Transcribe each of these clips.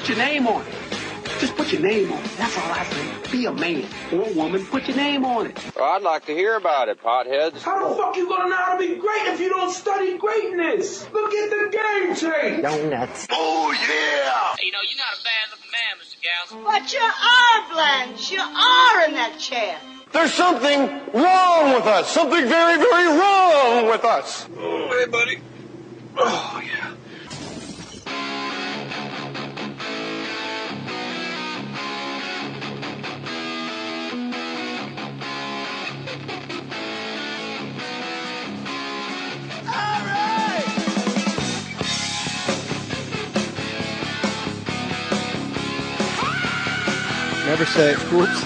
Put your name on it. Just put your name on it. That's all I say. Be a man or a woman. Put your name on it. Well, I'd like to hear about it, potheads. How the fuck you gonna know how to be great if you don't study greatness? Look at the game tape. Donuts. Oh, yeah. Hey, you're not a bad-looking man, Mr. Gals. But you are, Blanche. You are in that chair. There's something wrong with us. Something very, very wrong with us. Oh, hey, buddy. Oh, yeah. Never say oops.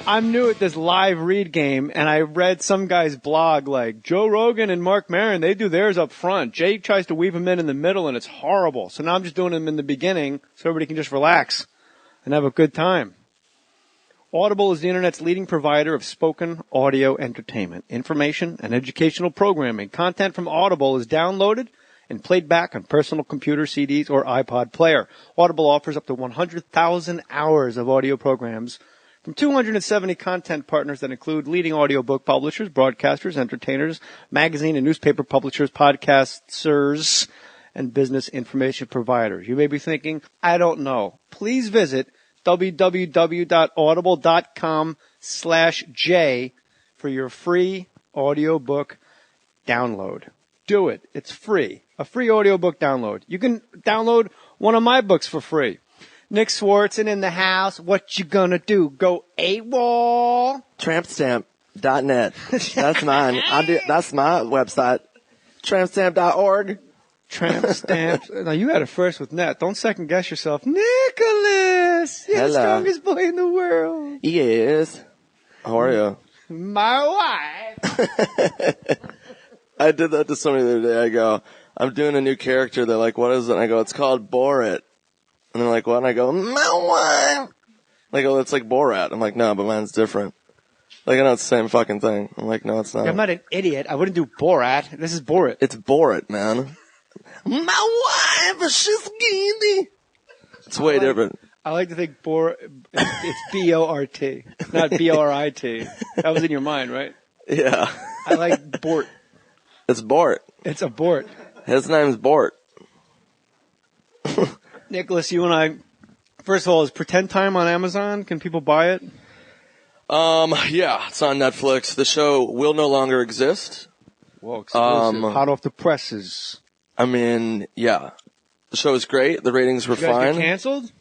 I'm new at this live read game, and I read some guy's blog like Joe Rogan and Mark Maron, they do theirs up front. Jay tries to weave them in the middle, and it's horrible. So now I'm just doing them in the beginning so everybody can just relax and have a good time. Audible is the Internet's leading provider of spoken audio entertainment, information, and educational programming. Content from Audible is downloaded and played back on personal computer, CDs, or iPod player. Audible offers up to 100,000 hours of audio programs from 270 content partners that include leading audiobook publishers, broadcasters, entertainers, magazine and newspaper publishers, podcasters, and business information providers. You may be thinking, I don't know. Please visit www.audible.com/J for your free audiobook download. Do it. It's free. A free audiobook download. You can download one of my books for free. Nick Swardson in the house. What you gonna do? Go AWOL? Trampstamp.net. That's mine. That's my website. Trampstamp.org. Tramp stamps. Now you had it first with net. Don't second guess yourself. Nicholas! You're the strongest boy in the world. Yes. How are you? My wife. I did that to somebody the other day. I go, I'm doing a new character. They're like, what is it? And I go, it's called Borat. And they're like, what? And I go, my wife. They go, it's like Borat. I'm like, no, but mine's different. Like, I know it's the same fucking thing. I'm like, no, it's not. I'm not an idiot. I wouldn't do Borat. This is Borat. It's Borat, man. My wife, she's skinny. It's way different. I like to think it's B-O-R-T, not B-O-R-I-T. That was in your mind, right? Yeah. I like Bort. It's Bort. It's a Bort. His name's Bort. Nicholas, you and I, first of all, is Pretend Time on Amazon? Can people buy it? Yeah, it's on Netflix. The show will no longer exist. Whoa, exclusive. Hot off the presses. I mean, yeah. The show was great. The ratings were Did you guys fine. get canceled?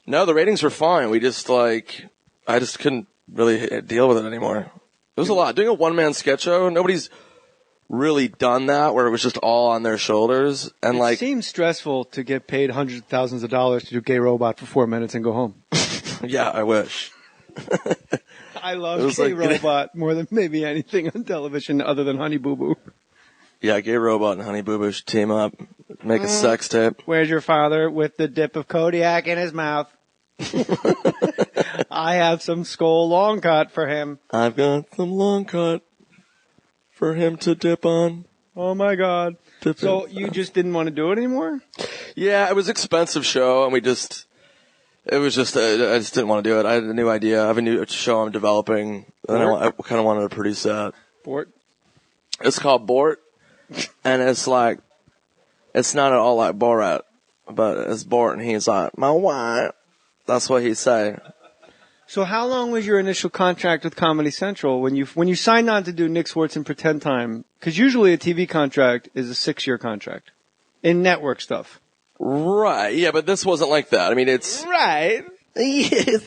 No, the ratings were fine. We just I just couldn't really deal with it anymore. It was a lot. Doing a one-man sketch show, nobody's really done that where it was just all on their shoulders. And it seems stressful to get paid hundreds of thousands of dollars to do Gay Robot for 4 minutes and go home. Yeah, I wish. I love Gay Robot more than maybe anything on television other than Honey Boo Boo. Yeah, Gay Robot and Honey Boo Boo should team up, make a sex tape. Where's your father with the dip of Kodiak in his mouth? I have some skull long cut for him. I've got some long cut for him to dip on. Oh my God. So you just didn't want to do it anymore? Yeah, it was an expensive show, and I just didn't want to do it. I had a new idea. I have a new show I'm developing, and I kind of wanted to produce that. Bort? It's called Bort, and it's like, it's not at all like Borat, but it's Bort, and he's like, my wife. That's what he'd say. So how long was your initial contract with Comedy Central when you signed on to do Nick Swardson Pretend Time? Because usually a TV contract is a 6-year contract in network stuff. Right. Yeah, but this wasn't like that. I mean, it's right. Yes.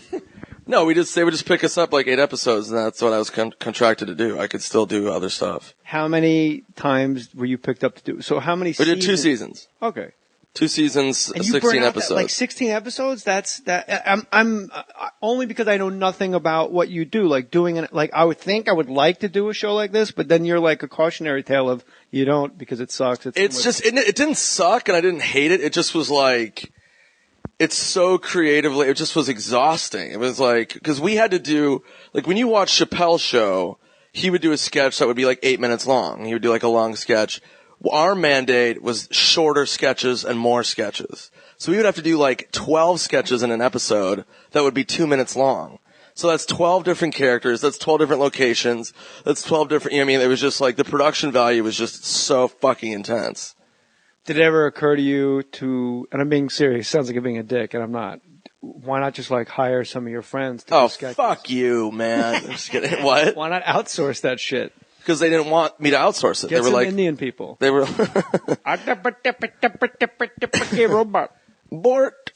No, they would just pick us up like 8 episodes, and that's what I was contracted to do. I could still do other stuff. How many times were you picked up to do? So how many? We did 2 seasons. Okay. 2 seasons, and you 16 episodes. Like 16 episodes? I'm only because I know nothing about what you do. Like doing it, like I would think I would like to do a show like this, but then you're like a cautionary tale of you don't because it sucks. It didn't suck and I didn't hate it. It just was like, it's so creatively, it just was exhausting. It was like, cause we had to do, like when you watch Chappelle's show, he would do a sketch that would be like 8 minutes long. He would do like a long sketch. our mandate was shorter sketches and more sketches. So we would have to do like 12 sketches in an episode that would be 2 minutes long. So that's 12 different characters. That's 12 different locations. That's 12 different, I mean, it was just like the production value was just so fucking intense. Did it ever occur to you to, and I'm being serious, sounds like I'm being a dick, and I'm not. Why not just like hire some of your friends to do sketches? Fuck you, man. I'm just kidding. What? Why not outsource that shit? Because they didn't want me to outsource it. Get They were some like, Indian people. they were, Robot. Bort.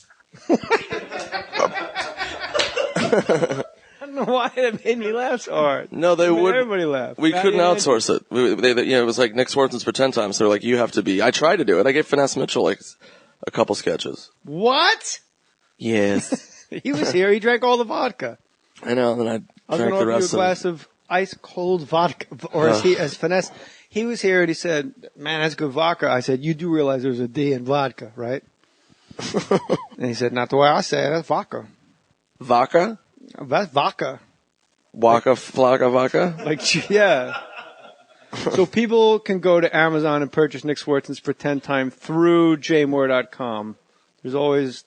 I don't know why that made me laugh so hard. No, they would. Everybody laughed. We couldn't outsource it. It was like Nick Swardson's Pretend Time. So they're like, you have to be. I tried to do it. I gave Finesse Mitchell like a couple sketches. What? Yes. He was here. He drank all the vodka. I know. Then I was drank going to the offer you a rest glass of ice cold vodka, or as Finesse. He was here and he said, "Man, that's good vodka." I said, "You do realize there's a D in vodka, right?" And he said, "Not the way I say it. That's vodka." Vodka? That's vodka. Waka flocka vodka? Like, yeah. So people can go to Amazon and purchase Nick Swardson's Pretend Time through jmohr.com. There's always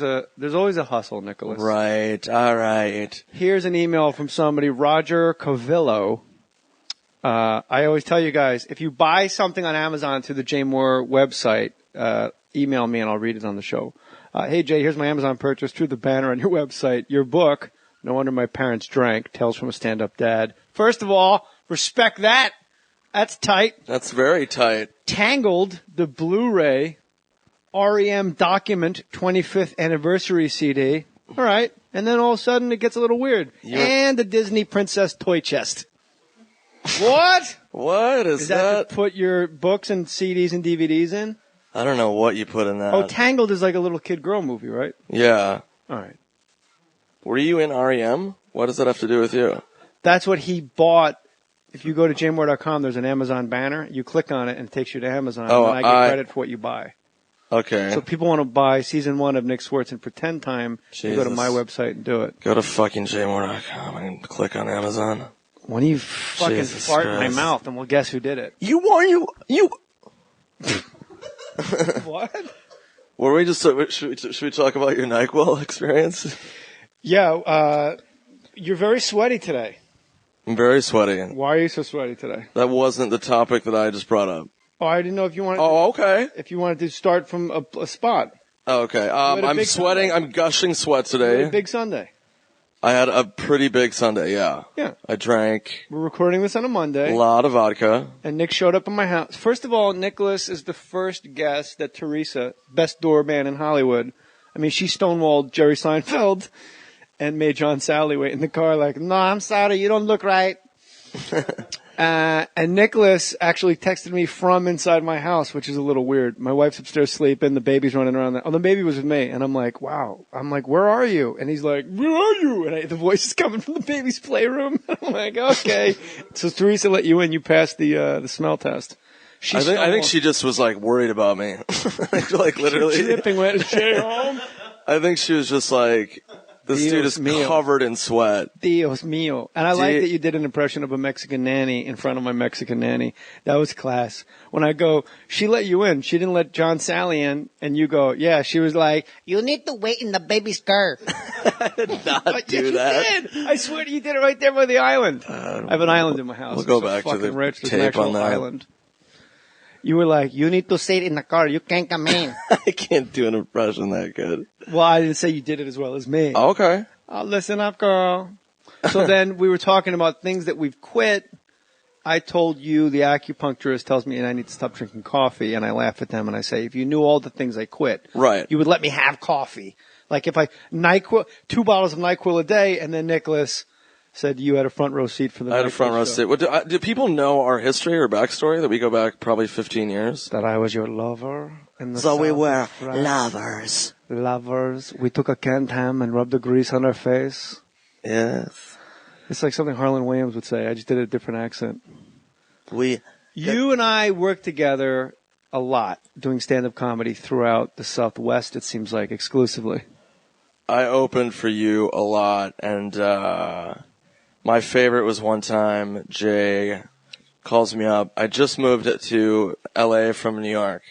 a hustle, Nicholas. Right. All right. Here's an email from somebody, Roger Cavillo. I always tell you guys, if you buy something on Amazon through the Jay Mohr website, email me and I'll read it on the show. Hey Jay, here's my Amazon purchase through the banner on your website. Your book, No Wonder My Parents Drank, Tales from a Stand-Up Dad. First of all, respect that. That's tight. That's very tight. Tangled, the Blu-ray, REM Document 25th Anniversary CD. All right. And then all of a sudden it gets a little weird. And the Disney Princess Toy Chest. What? What is that? To put your books and CDs and DVDs in? I don't know what you put in that. Oh, Tangled is like a little kid-girl movie, right? Yeah. All right. Were you in REM? What does that have to do with you? That's what he bought. If you go to jmohr.com, there's an Amazon banner. You click on it, and it takes you to Amazon. Oh, and I get credit for what you buy. Okay. So if people want to buy Season 1 of Nick Swardson Pretend Time, you go to Jesus. my website and do it. Go to fucking jmohr.com and click on Amazon. When you fucking Jesus fart Christ. in my mouth, and we'll guess who did it. You. What? Were we just, should we talk about your NyQuil experience? Yeah, you're very sweaty today. I'm very sweaty. Why are you so sweaty today? That wasn't the topic that I just brought up. Oh, I didn't know if you wanted. Oh, okay. If you wanted to start from a spot. Oh, okay. I'm sweating. Sunday. I'm gushing sweat You had today. a big Sunday. I had a pretty big Sunday. Yeah. Yeah. I drank We're recording this on a Monday. a lot of vodka. And Nick showed up at my house. First of all, Nicholas is the first guest that Theresa, best doorman in Hollywood, I mean, she stonewalled Jerry Seinfeld and made John Sally wait in the car like, "No, I'm sorry, you don't look right." And Nicholas actually texted me from inside my house, which is a little weird. My wife's upstairs sleeping, the baby's running around. Oh, the baby was with me, and I'm like, "Wow." I'm like, "Where are you?" And he's like, "Where are you?" And the voice is coming from the baby's playroom. I'm like, "Okay." So Theresa let you in. You passed the smell test. I think she just was like worried about me. like literally. Dripping wet. Stay home. I think she was just like, this dude is covered in sweat. Dios mío. And I like that you did an impression of a Mexican nanny in front of my Mexican nanny. That was class. When I go, she let you in. She didn't let John Sally in. And you go, yeah. She was like, "You need to wait in the baby's car." I did not do that. You did. I swear you did it right there by the island. I have an island in my house. We'll go It's so back to the fucking rich. There's tape an actual on that. island. You were like, "You need to sit in the car. You can't come in." I can't do an impression that good. Well, I didn't say you did it as well as me. Okay. Oh, listen up, girl. So then we were talking about things that we've quit. I told you the acupuncturist tells me I need to stop drinking coffee, and I laugh at them and I say, if you knew all the things I quit, right, you would let me have coffee. Like if NyQuil, 2 bottles of NyQuil a day, and then Nicholas said you had a front row seat for the I had a NyQuil front row show. seat. What, do people know our history or backstory that we go back probably 15 years? That I was your lover. In the So we south were of France. lovers. Lovers. We took a canned ham and rubbed the grease on our face. Yes. It's like something Harlan Williams would say. I just did a different accent. You and I worked together a lot doing stand-up comedy throughout the Southwest, it seems like, exclusively. I opened for you a lot, and my favorite was one time Jay calls me up. I just moved to LA from New York.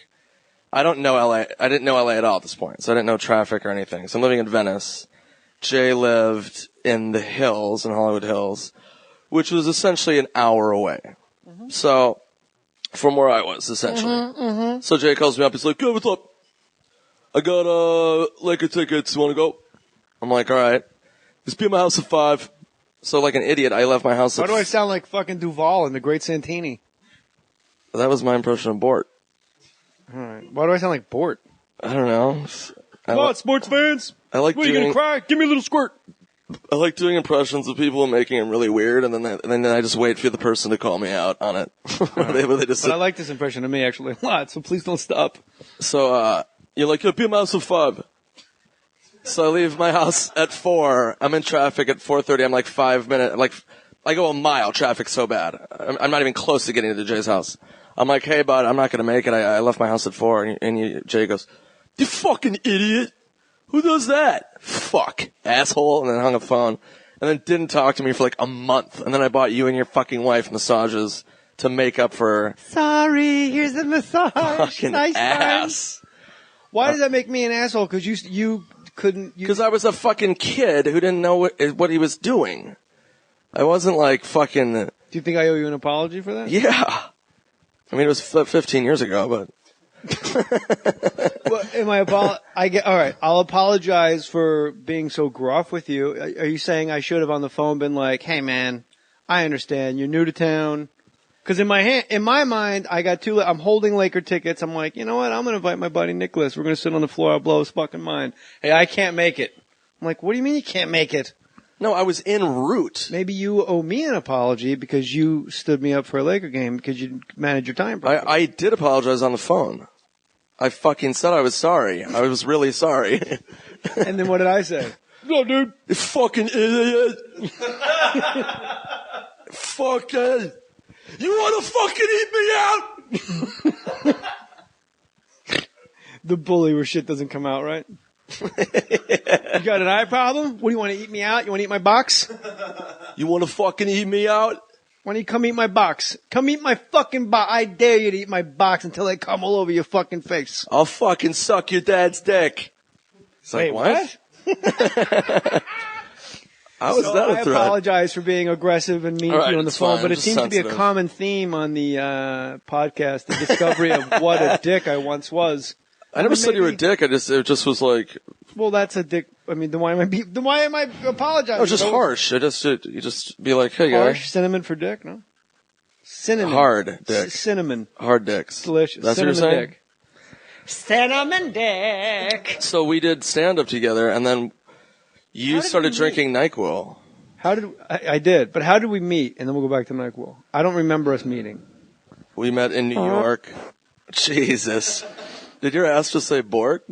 I don't know LA. I didn't know LA at all at this point, so I didn't know traffic or anything. So I'm living in Venice. Jay lived in the hills, in Hollywood Hills, which was essentially an hour away. Mm-hmm. So, from where I was, essentially. Mm-hmm, mm-hmm. So Jay calls me up. He's like, "Yo, what's up? I got Laker tickets. You want to go?" I'm like, "All right. Just be at my house at 5. So, like an idiot, I left my house at... Why do I sound like fucking Duvall in The Great Santini? That was my impression of Bort. All right. Why do I sound like Bort? I don't know. Come on, sports fans. What, are you going to cry? Give me a little squirt. I like doing impressions of people and making them really weird, and then I just wait for the person to call me out on it. But I like this impression of me, actually, a lot, so please don't stop. So, you're like, "Yo, be at my house at 5. So I leave my house at 4. I'm in traffic at 4:30. I'm like 5 minutes, I go a mile. Traffic's so bad. I'm not even close to getting to Jay's house. I'm like, "Hey, bud, I'm not going to make it. I left my house at 4. Jay goes, "You fucking idiot. Who does that? Fuck. Asshole." And then hung up the phone. And then didn't talk to me for like a month. And then I bought you and your fucking wife massages to make up for... Sorry, here's the massage. Fucking nice ass. Times. Why does that make me an asshole? Because you couldn't... Because I was a fucking kid who didn't know what he was doing. I wasn't like fucking... Do you think I owe you an apology for that? Yeah. I mean, it was 15 years ago, but... Well, all right, I'll apologize for being so gruff with you. Are you saying I should have on the phone been like, "Hey man, I understand. You're new to town." Because in my mind, I got I'm holding Laker tickets. I'm like, you know what? I'm going to invite my buddy Nicholas. We're going to sit on the floor. I'll blow his fucking mind. Hey, I can't make it. I'm like, what do you mean you can't make it? No, I was en route. Maybe you owe me an apology because you stood me up for a Laker game because you managed your time properly. I did apologize on the phone. I fucking said I was sorry. I was really sorry. And then what did I say? No, dude. You fucking idiot. Fucking... You want to fucking eat me out? The bully where shit doesn't come out, right? You got an eye problem? What do you want to eat me out? You want to eat my box? You want to fucking eat me out? Why don't you come eat my box? Come eat my fucking box. I dare you to eat my box until I come all over your fucking face. I'll fucking suck your dad's dick. It's like, wait, what? How is that a threat? I apologize for being aggressive and mean to you on the phone, but it seems to be a common theme on the podcast, the discovery of what a dick I once was. I never said you were a dick. It just was like... Well, that's a dick. I mean, then why am I apologizing? No, just harsh. You just be like, "Hey, guy." Harsh? Cinnamon for dick? No? Cinnamon. Hard dick. Cinnamon. Hard dicks. Delicious. That's cinnamon what you're saying? Dick. Cinnamon dick. So we did stand-up together, and then you started drinking NyQuil. I did, but how did we meet? And then we'll go back to NyQuil. I don't remember us meeting. We met in New York. Jesus. Did your ass just say Bort?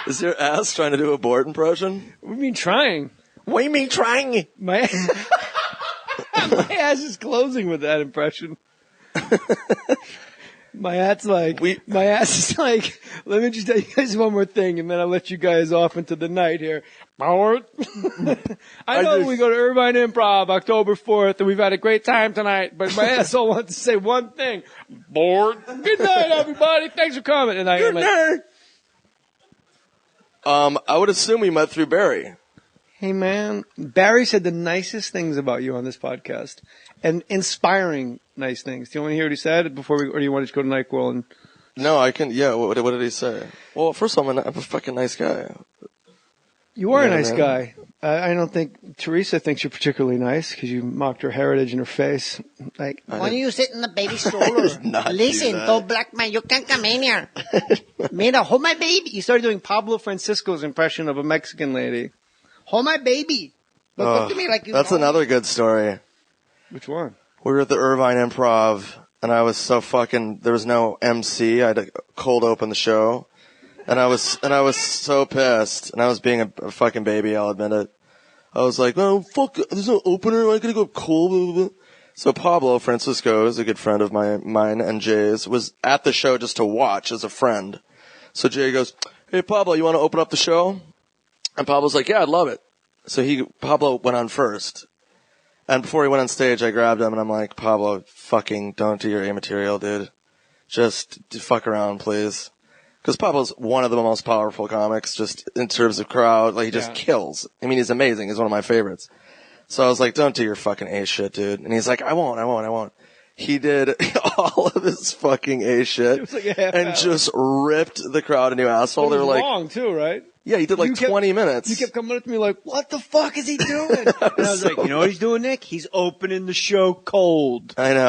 Is your ass trying to do a Bort impression? What do you mean trying? What do you mean trying? My ass is closing with that impression. My ass is like, let me just tell you guys one more thing, and then I'll let you guys off into the night here. Bort. I know we go to Irvine Improv October 4th, and we've had a great time tonight, but my asshole wants to say one thing. Bort. Good night, everybody. Thanks for coming. And Good night. I would assume we met through Barry. Hey, man. Barry said the nicest things about you on this podcast, and inspiring nice things. Do you want to hear what he said or do you want to just go to NyQuil and... No, I can, yeah, what did he say? Well, first of all, I'm a fucking nice guy. You are a nice guy. I don't think Theresa thinks you're particularly nice because you mocked her heritage in her face. Like, why don't you sit in the baby stroller? Listen, don't black man, you can't come in here. Mira, hold my baby. You started doing Pablo Francisco's impression of a Mexican lady. Hold my baby. Look up to me like you That's another good story. Which one? We were at the Irvine Improv, and I was so fucking, there was no MC. I had to cold open the show. And I was so pissed, and I was being a fucking baby, I'll admit it. I was like, "Oh, fuck, there's no opener, I gotta go cold, blah, blah, blah." So Pablo Francisco is a good friend of mine and Jay's, was at the show just to watch as a friend. So Jay goes, "Hey Pablo, you wanna open up the show?" And Pablo's like, "Yeah, I'd love it." So Pablo went on first. And before he went on stage, I grabbed him and I'm like, Pablo, fucking don't do your A material, dude. Just fuck around, please. Because Pablo's one of the most powerful comics, just in terms of crowd. Like, he just kills. I mean, he's amazing. He's one of my favorites. So I was like, don't do your fucking A shit, dude. And he's like, I won't. He did all of his fucking A shit. It was like a half hour. Just ripped the crowd a new asshole. They were like, long too, right? Yeah, he did like 20 minutes. You kept coming up to me like, what the fuck is he doing? And I was like, you know what he's doing, Nick? He's opening the show cold. I know.